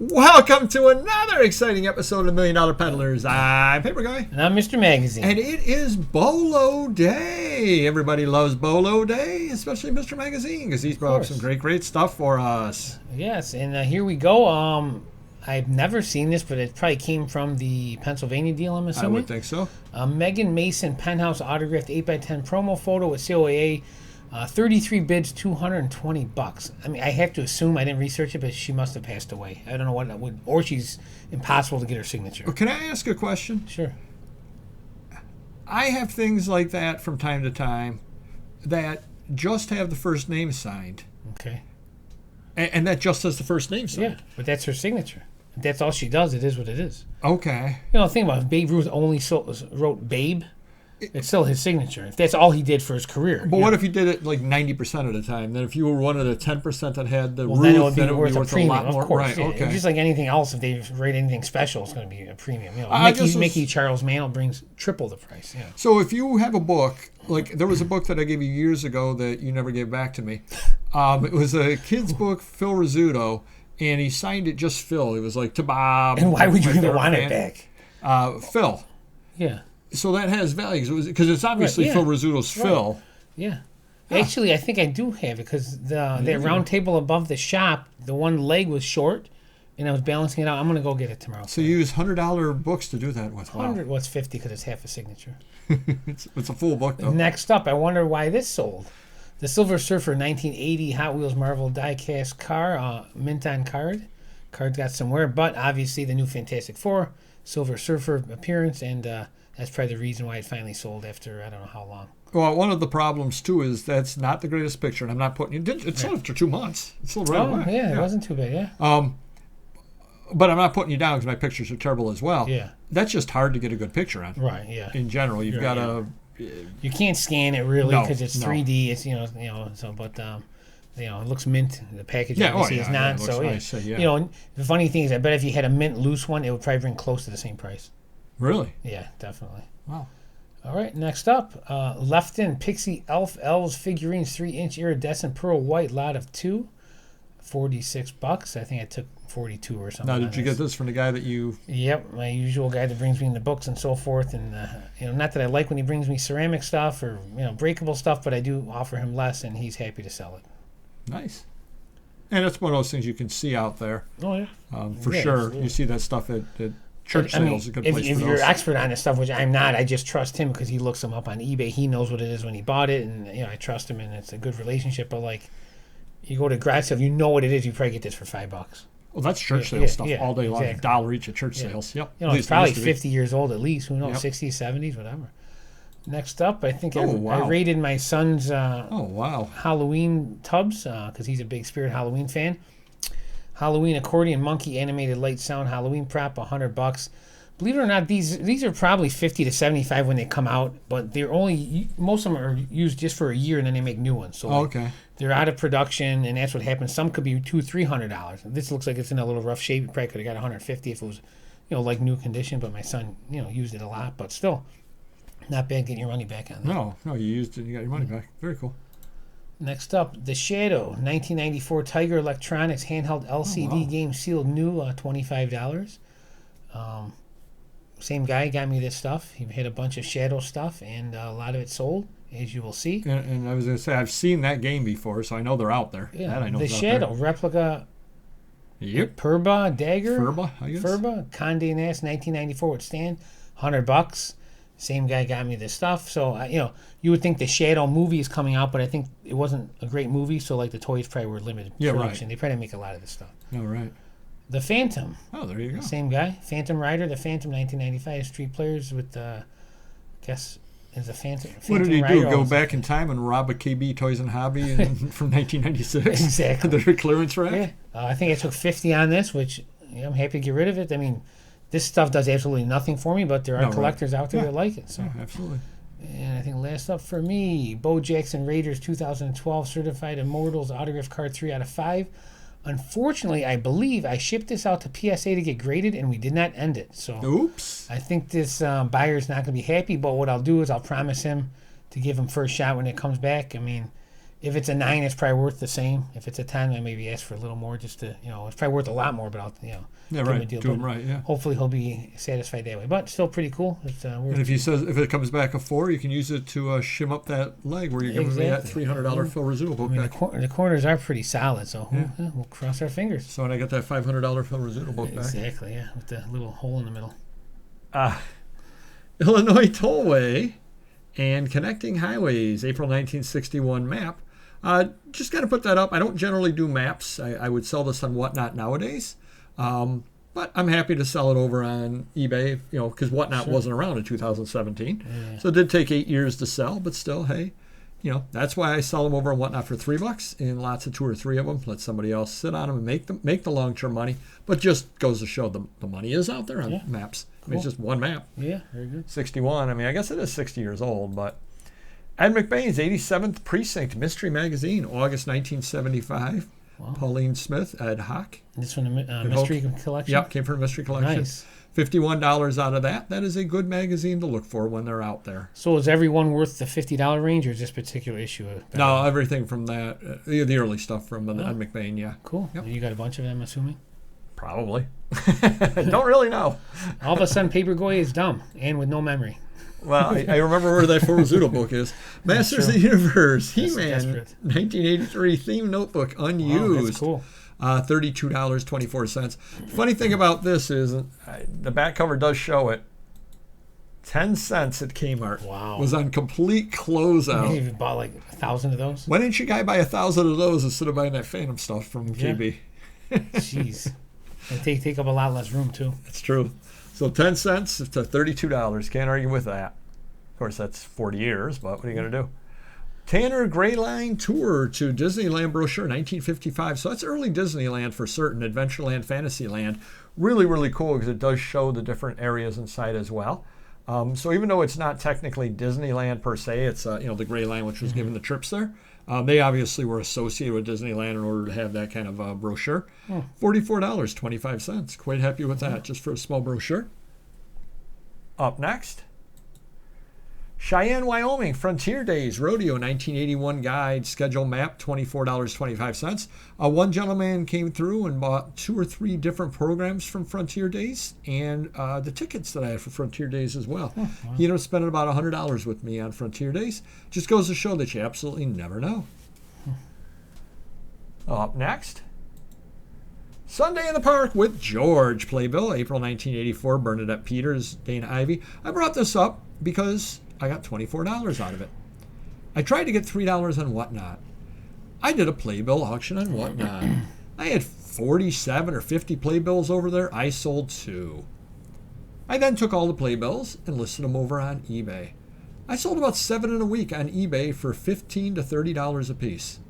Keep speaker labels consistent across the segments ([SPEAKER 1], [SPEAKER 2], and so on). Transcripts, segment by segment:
[SPEAKER 1] Welcome to another exciting episode of Million Dollar Peddlers. I'm Paper Guy.
[SPEAKER 2] And I'm Mr. Magazine.
[SPEAKER 1] And it is BOLO Day. Everybody loves BOLO Day, especially Mr. Magazine, because he's brought up some great stuff for us.
[SPEAKER 2] Yes, and here we go. I've never seen this, but it probably came from the Pennsylvania deal, I'm assuming.
[SPEAKER 1] I would think so.
[SPEAKER 2] Megan Mason Penthouse autographed 8x10 promo photo with COAA. 33 bids, $220. I mean, I have to assume, I didn't research it, but she must have passed away. I don't know what that would, or she's impossible to get her signature.
[SPEAKER 1] Well, can I ask a question?
[SPEAKER 2] Sure.
[SPEAKER 1] I have things like that from time to time that just have the first name signed.
[SPEAKER 2] Okay.
[SPEAKER 1] And that just has the first name signed.
[SPEAKER 2] Yeah, but that's her signature. If that's all she does, it is what it is.
[SPEAKER 1] Okay.
[SPEAKER 2] You know, think about it. If Babe Ruth only wrote Babe, it's still his signature. If that's all he did for his career.
[SPEAKER 1] But what if you did it like 90% of the time? Then if you were one of the 10% that had the Ruth,
[SPEAKER 2] then it would be
[SPEAKER 1] worth
[SPEAKER 2] a premium,
[SPEAKER 1] lot more.
[SPEAKER 2] of course.
[SPEAKER 1] Right,
[SPEAKER 2] Yeah.
[SPEAKER 1] okay.
[SPEAKER 2] Just like anything else, if they rate anything special, it's going to be a premium. You know, Mickey Charles Mantle brings triple the price. Yeah.
[SPEAKER 1] So if you have a book, like there was a book that I gave you years ago that you never gave back to me. It was a kid's book, Phil Rizzuto, and he signed it just Phil. It was like to Bob.
[SPEAKER 2] And why would you even want it back?
[SPEAKER 1] Phil.
[SPEAKER 2] Yeah.
[SPEAKER 1] So that has value because it's obviously Phil Rizzuto's Phil.
[SPEAKER 2] Yeah. Actually, I think I do have it because that round table above the shop, the one leg was short, and I was balancing it out. I'm going to go get it tomorrow.
[SPEAKER 1] So you use $100 books to do that with.
[SPEAKER 2] 100 was 50 because it's half a signature.
[SPEAKER 1] it's a full book, though.
[SPEAKER 2] Next up, I wonder why this sold. The Silver Surfer 1980 Hot Wheels Marvel die-cast car, mint on card. Card's got some wear, but obviously the new Fantastic Four, Silver Surfer appearance, and that's probably the reason why it finally sold after I don't know how long.
[SPEAKER 1] Well, one of the problems, too, is that's not the greatest picture, and I'm not putting you... It sold after 2 months. It sold right away.
[SPEAKER 2] Yeah, it wasn't too bad, yeah.
[SPEAKER 1] But I'm not putting you down because my pictures are terrible as well.
[SPEAKER 2] Yeah.
[SPEAKER 1] That's just hard to get a good picture on.
[SPEAKER 2] Right, yeah.
[SPEAKER 1] In general, you've got to...
[SPEAKER 2] You can't scan it really because it's 3D. It's so but it looks mint. The package obviously is not.
[SPEAKER 1] It looks nice,
[SPEAKER 2] you know, the funny thing is, I bet if you had a mint loose one, it would probably bring close to the same price.
[SPEAKER 1] Really?
[SPEAKER 2] Yeah, definitely.
[SPEAKER 1] Wow.
[SPEAKER 2] All right, next up, Lefton Pixie Elves figurines, 3-inch iridescent pearl white, lot of 2, $46. I think I took 42 or something.
[SPEAKER 1] Now, did you get this from the guy that you...
[SPEAKER 2] Yep, my usual guy that brings me in the books and so forth. And, not that I like when he brings me ceramic stuff or, breakable stuff, but I do offer him less, and he's happy to sell it.
[SPEAKER 1] Nice. And it's one of those things you can see out there.
[SPEAKER 2] Oh, yeah.
[SPEAKER 1] For sure. Absolutely. You see that stuff at church sales. A good place
[SPEAKER 2] if
[SPEAKER 1] for
[SPEAKER 2] you're
[SPEAKER 1] those.
[SPEAKER 2] expert on this stuff, which I'm not, I just trust him because he looks them up on eBay. He knows what it is when he bought it, and, I trust him, and it's a good relationship. But, like, you go to garage sale, you know what it is, you probably get this for $5.
[SPEAKER 1] Well, that's church sale stuff all day long.
[SPEAKER 2] Exactly.
[SPEAKER 1] $1 each at church sales. Yep.
[SPEAKER 2] It's probably 50 years old at least. Who knows? 60s, 70s, whatever. Next up, I think I rated my son's Halloween tubs because he's a big Spirit Halloween fan. Halloween accordion monkey animated light sound Halloween prop, $100. Believe it or not, these are probably 50 to 75 when they come out, but they're most of them are used just for a year and then they make new ones. So they're out of production, and that's what happens. Some could be $200-$300. This looks like it's in a little rough shape. You probably could have got $150 if it was, like new condition. But my son, used it a lot. But still, not bad getting your money back on that.
[SPEAKER 1] No, you used it. You got your money back. Very cool.
[SPEAKER 2] Next up, The Shadow 1994 Tiger Electronics handheld LCD game sealed new, $25. Same guy got me this stuff. He had a bunch of Shadow stuff, and a lot of it sold, as you will see.
[SPEAKER 1] And I was going to say, I've seen that game before, so I know they're out there.
[SPEAKER 2] Yeah,
[SPEAKER 1] that I know
[SPEAKER 2] The Shadow replica.
[SPEAKER 1] Yep.
[SPEAKER 2] Purba dagger.
[SPEAKER 1] Furba, I guess.
[SPEAKER 2] Furba Condé Nast 1994 would stand, $100. Same guy got me this stuff. So you would think the Shadow movie is coming out, but I think it wasn't a great movie. So like the toys probably were limited production. They probably make a lot of this stuff.
[SPEAKER 1] Oh, right.
[SPEAKER 2] The Phantom.
[SPEAKER 1] Oh, there you go.
[SPEAKER 2] Same guy. Phantom Rider, the Phantom 1995. Street players with, is a Phantom.
[SPEAKER 1] What did he
[SPEAKER 2] Rider
[SPEAKER 1] do? Go back in time and rob a KB Toys and Hobby from 1996?
[SPEAKER 2] Exactly.
[SPEAKER 1] The clearance rack?
[SPEAKER 2] Yeah. I think I took 50 on this, which I'm happy to get rid of it. I mean, this stuff does absolutely nothing for me, but there are collectors out there that like it. So.
[SPEAKER 1] Yeah, absolutely.
[SPEAKER 2] And I think last up for me, Bo Jackson Raiders 2012 Certified Immortals Autograph Card 3 out of 5. Unfortunately, I believe I shipped this out to PSA to get graded, and we did not end it. So
[SPEAKER 1] oops.
[SPEAKER 2] I think this buyer's not going to be happy, but what I'll do is I'll promise him to give him first shot when it comes back. I mean, If it's a 9, it's probably worth the same. If it's a 10, I maybe ask for a little more just to, it's probably worth a lot more, but I'll,
[SPEAKER 1] yeah,
[SPEAKER 2] give
[SPEAKER 1] right.
[SPEAKER 2] him a deal.
[SPEAKER 1] Do him right, yeah.
[SPEAKER 2] Hopefully he'll be satisfied that way. But still pretty cool. It's,
[SPEAKER 1] and if if it comes back a 4, you can use it to shim up that leg where you're giving me that $300 Phil Rizzuto book back.
[SPEAKER 2] The corners are pretty solid, so we'll cross our fingers.
[SPEAKER 1] So when I get that $500 Phil Rizzuto book back.
[SPEAKER 2] Exactly, yeah, with the little hole in the middle.
[SPEAKER 1] Illinois Tollway and Connecting Highways, April 1961 map. Just got to put that up. I don't generally do maps. I would sell this on Whatnot nowadays. But I'm happy to sell it over on eBay, because Whatnot wasn't around in 2017. Yeah. So it did take 8 years to sell, but still, hey, that's why I sell them over on Whatnot for $3 in lots of 2 or 3 of them. Let somebody else sit on them and make the long-term money. But just goes to show the money is out there on maps. Cool. I mean, it's just one map.
[SPEAKER 2] Yeah, very good.
[SPEAKER 1] 61. I mean, I guess it is 60 years old, but Ed McBain's 87th Precinct Mystery Magazine, August 1975. Wow. Pauline Smith, Ed Hock.
[SPEAKER 2] This from the Mystery Collection?
[SPEAKER 1] Yep, came from the Mystery Collection.
[SPEAKER 2] Nice.
[SPEAKER 1] $51 out of that. That is a good magazine to look for when they're out there.
[SPEAKER 2] So is every one worth the $50 range, or is this particular issue?
[SPEAKER 1] No, everything from that. The early stuff from Ed McBain, yeah.
[SPEAKER 2] Cool. Yep. You got a bunch of them, assuming?
[SPEAKER 1] Probably. Don't really know.
[SPEAKER 2] All of a sudden, Paperboy is dumb and with no memory.
[SPEAKER 1] Well, I remember where that Phil Rizzuto book is. Masters of the Universe, He-Man, 1983 theme notebook, unused.
[SPEAKER 2] Wow, that's cool.
[SPEAKER 1] $32.24. Funny thing about this is the back cover does show it. 10 cents at Kmart.
[SPEAKER 2] Wow.
[SPEAKER 1] Was on complete closeout.
[SPEAKER 2] You even bought like 1,000 of those?
[SPEAKER 1] Why didn't you guy buy 1,000 of those instead of buying that Phantom stuff from KB?
[SPEAKER 2] Jeez. They take up a lot less room, too.
[SPEAKER 1] That's true. So 10 cents to $32. Can't argue with that. Of course, that's 40 years, but what are you going to do? Tanner Gray Line Tour to Disneyland brochure, 1955. So that's early Disneyland for certain, Adventureland, Fantasyland. Really, really cool because it does show the different areas inside as well. So even though it's not technically Disneyland per se, it's the Gray Line, which was given the trips there. They obviously were associated with Disneyland in order to have that kind of brochure. $44.25. Quite happy with that, just for a small brochure. Up next, Cheyenne, Wyoming, Frontier Days, Rodeo, 1981 guide, schedule map, $24.25. One gentleman came through and bought 2 or 3 different programs from Frontier Days and the tickets that I had for Frontier Days as well. Oh, wow. He ended up spending about $100 with me on Frontier Days. Just goes to show that you absolutely never know. Up next, Sunday in the Park with George Playbill, April 1984, Bernadette Peters, Dana Ivey. I brought this up because I got $24 out of it. I tried to get $3 on Whatnot. I did a playbill auction on Whatnot. I had 47 or 50 playbills over there. I sold 2. I then took all the playbills and listed them over on eBay. I sold about 7 in a week on eBay for $15 to $30 a piece.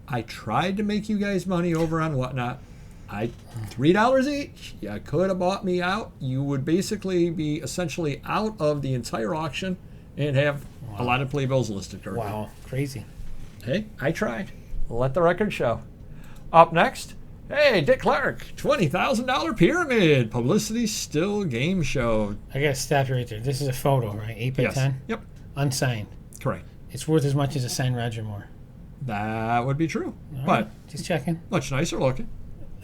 [SPEAKER 1] I tried to make you guys money over on Whatnot. $3 each. You could have bought me out. You would basically be essentially out of the entire auction and have a lot of playbills listed. Kirk.
[SPEAKER 2] Wow, crazy.
[SPEAKER 1] Hey, I tried. Let the record show. Up next, hey, Dick Clark, $20,000 pyramid. Publicity still game show.
[SPEAKER 2] I got to stop you right there. This is a photo, right? 8 by 10?
[SPEAKER 1] Yep.
[SPEAKER 2] Unsigned.
[SPEAKER 1] Correct.
[SPEAKER 2] It's worth as much as a signed Roger Moore.
[SPEAKER 1] That would be true.
[SPEAKER 2] All
[SPEAKER 1] but
[SPEAKER 2] right. Just checking.
[SPEAKER 1] Much nicer looking.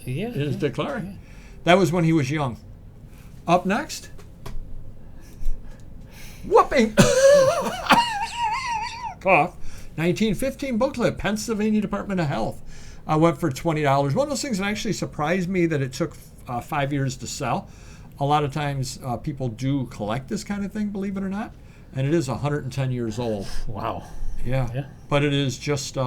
[SPEAKER 2] Yeah.
[SPEAKER 1] It is Dick Clark. Yeah. That was when he was young. Up next, whooping cough. 1915 booklet, Pennsylvania Department of Health. I went for $20. One of those things that actually surprised me that it took 5 years to sell. A lot of times people do collect this kind of thing, believe it or not. And it is 110 years old.
[SPEAKER 2] Wow.
[SPEAKER 1] Yeah. But it is just...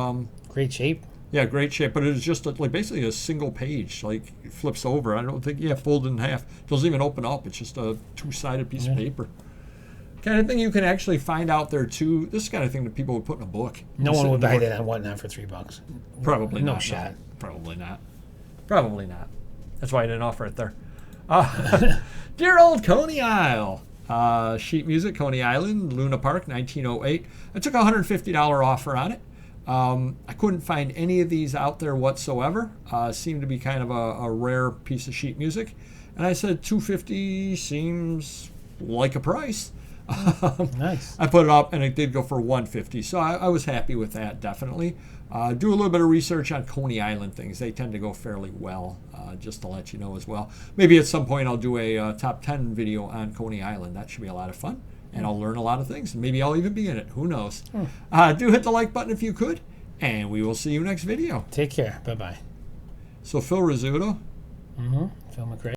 [SPEAKER 2] great shape.
[SPEAKER 1] Yeah, great shape. But it is just like basically a single page. Like it flips over. I don't think... Yeah, folded in half. Doesn't even open up. It's just a 2-sided piece of paper. Kind of thing you can actually find out there too. This is the kind of thing that people would put in a book.
[SPEAKER 2] No one would buy that on Whatnot for $3.
[SPEAKER 1] Probably not.
[SPEAKER 2] No shot.
[SPEAKER 1] No. Probably not. Probably not. That's why I didn't offer it there. Dear old Coney Isle. Sheet music, Coney Island, Luna Park, 1908. I took a $150 offer on it. I couldn't find any of these out there whatsoever. Seemed to be kind of a rare piece of sheet music. And I said $250 seems like a price.
[SPEAKER 2] Nice.
[SPEAKER 1] I put it up, and it did go for $150, so I was happy with that, definitely. Do a little bit of research on Coney Island things. They tend to go fairly well, just to let you know as well. Maybe at some point I'll do a top 10 video on Coney Island. That should be a lot of fun, and I'll learn a lot of things. Maybe I'll even be in it. Who knows? Do hit the like button if you could, and we will see you next video.
[SPEAKER 2] Take care. Bye-bye.
[SPEAKER 1] So Phil Rizzuto.
[SPEAKER 2] Phil McRae.